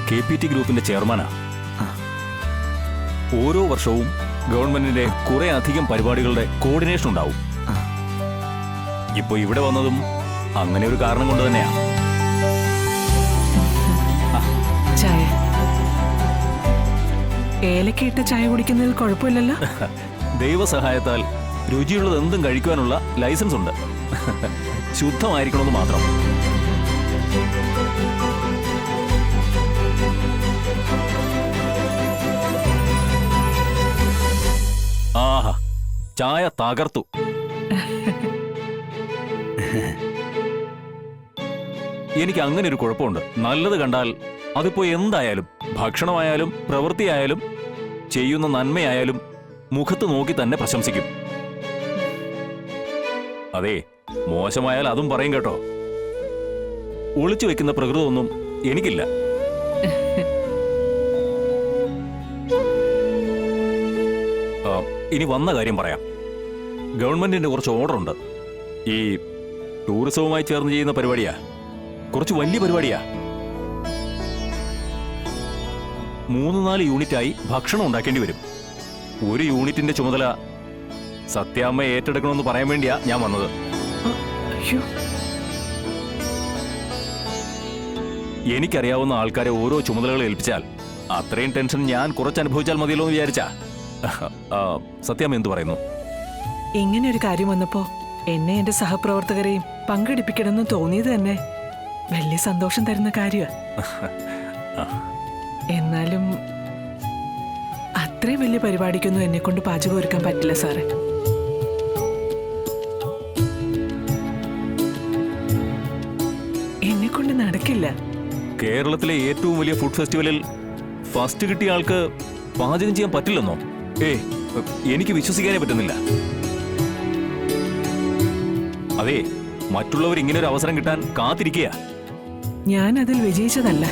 KPT ഗ്രൂപ്പിന്റെ ചെയർമാനാ. ഓരോ വർഷവും ഗവൺമെന്റിന്റെ കുറെ അധികം പരിപാടികളുടെ കോർഡിനേഷൻ ഉണ്ടാവും. ഇപ്പൊ ഇവിടെ വന്നതും അങ്ങനെ ഒരു കാരണം കൊണ്ട് തന്നെയാ. ചായ ഏലക്കയിട്ട ചായ കുടിക്കുന്നതിൽ കുഴപ്പമില്ലല്ലോ. ദൈവസഹായത്താൽ രുചിയുള്ളത് എന്തും കഴിക്കുവാനുള്ള ലൈസൻസ് ഉണ്ട്. ശുദ്ധമായിരിക്കണമെന്ന് മാത്രം. ആഹാ, ചായ തകർത്തു. എനിക്ക് അങ്ങനെ ഒരു കുഴപ്പമുണ്ട്. നല്ലത് കണ്ടാൽ അതിപ്പോ എന്തായാലും, ഭക്ഷണമായാലും പ്രവൃത്തിയായാലും ചെയ്യുന്ന നന്മയായാലും മുഖത്ത് നോക്കി തന്നെ പ്രശംസിക്കും. അതെ, മോശമായാൽ അതും പറയും കേട്ടോ. ഒളിച്ചു വെക്കുന്ന പ്രകൃതമൊന്നും എനിക്കില്ല. ഇനി വന്ന കാര്യം പറയാം. ഗവൺമെന്റിന്റെ കുറച്ച് ഓർഡർ ഉണ്ട്. ഈ ടൂറിസവുമായി ചേർന്ന് ചെയ്യുന്ന പരിപാടിയാ. കുറച്ച് വലിയ പരിപാടിയാ. 3-4 യൂണിറ്റായി ഭക്ഷണം ഉണ്ടാക്കേണ്ടി വരും. ഒരു യൂണിറ്റിന്റെ ചുമതല സത്യാമ്മ ഏറ്റെടുക്കണമെന്ന് പറയാൻ വേണ്ടിയാ ഞാൻ വന്നത്. എനിക്കറിയാവുന്ന ആൾക്കാരെ ഓരോ ചുമതലകൾ ഏൽപ്പിച്ചാൽ അത്രയും ടെൻഷൻ ഞാൻ കുറച്ച് അനുഭവിച്ചാൽ മതിയല്ലോ എന്ന് വിചാരിച്ചാ. സത്യാമ്മ എന്തു പറയുന്നു? ഇങ്ങനെ ഒരു കാര്യം വന്നപ്പോ എന്നെ എന്റെ സഹപ്രവർത്തകരെയും പങ്കെടുപ്പിക്കണമെന്ന് തോന്നിയത് തന്നെ വലിയ സന്തോഷം തരുന്ന കാര്യമാണ്. എന്നാലും അത്രയും വലിയ പരിപാടിക്കൊന്നും എന്നെ കൊണ്ട് പാചകം ഒരുക്കാൻ പറ്റില്ല സാറേ. എന്നെ കൊണ്ട് നടക്കില്ല. കേരളത്തിലെ ഏറ്റവും വലിയ ഫുഡ് ഫെസ്റ്റിവലിൽ ഫസ്റ്റ് കിട്ടിയ ആൾക്ക് പാചകം ചെയ്യാൻ പറ്റില്ലെന്നോ? എനിക്ക് വിശ്വസിക്കാനേ പറ്റുന്നില്ല. അതെ, മറ്റുള്ളവർ ഇങ്ങനെ ഒരു അവസരം കിട്ടാൻ കാത്തിരിക്കുക. ഞാൻ അതിൽ വിജയിച്ചതല്ല.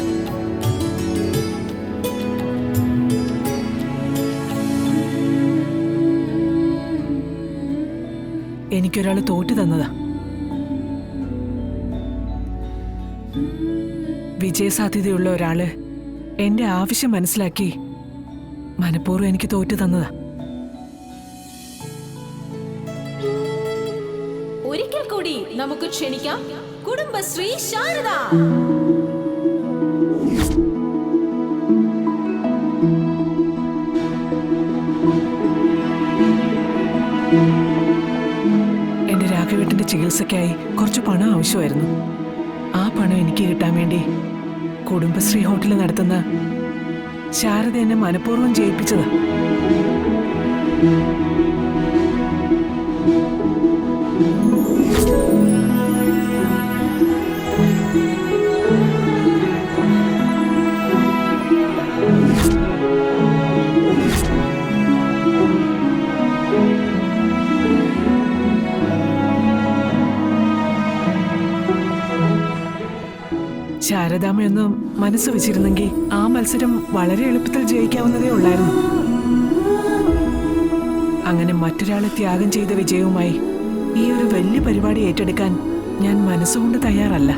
എനിക്കൊരാൾ തോറ്റു തന്നതാ. വിജയസാധ്യതയുള്ള ഒരാള് എന്റെ ആവശ്യം മനസ്സിലാക്കി മനഃപൂർവ്വം എനിക്ക് തോറ്റു തന്നതാ. ഒരിക്കൽ കൂടി നമുക്ക് ക്ഷണിക്കാം കുടുംബശ്രീ ശാരദ. എന്റെ രാഘവേട്ടന്റെ ചികിത്സയ്ക്കായി കുറച്ച് പണം ആവശ്യമായിരുന്നു. ആ പണം എനിക്ക് കിട്ടാൻ വേണ്ടി കുടുംബശ്രീ ഹോട്ടൽ നടത്തുന്ന ശാരദ എന്നെ മനഃപൂർവ്വം ജയിപ്പിച്ചതാ. ശാരദാമ്മയൊന്ന് മനസ്സ് വെച്ചിരുന്നെങ്കിൽ ആ മത്സരം വളരെ എളുപ്പത്തിൽ ജയിക്കാവുന്നതേ ഉള്ളായിരുന്നു. അങ്ങനെ മറ്റൊരാളെ ത്യാഗം ചെയ്ത വിജയവുമായി ഈ ഒരു വലിയ പരിപാടി ഏറ്റെടുക്കാൻ ഞാൻ മനസ്സുകൊണ്ട് തയ്യാറല്ല.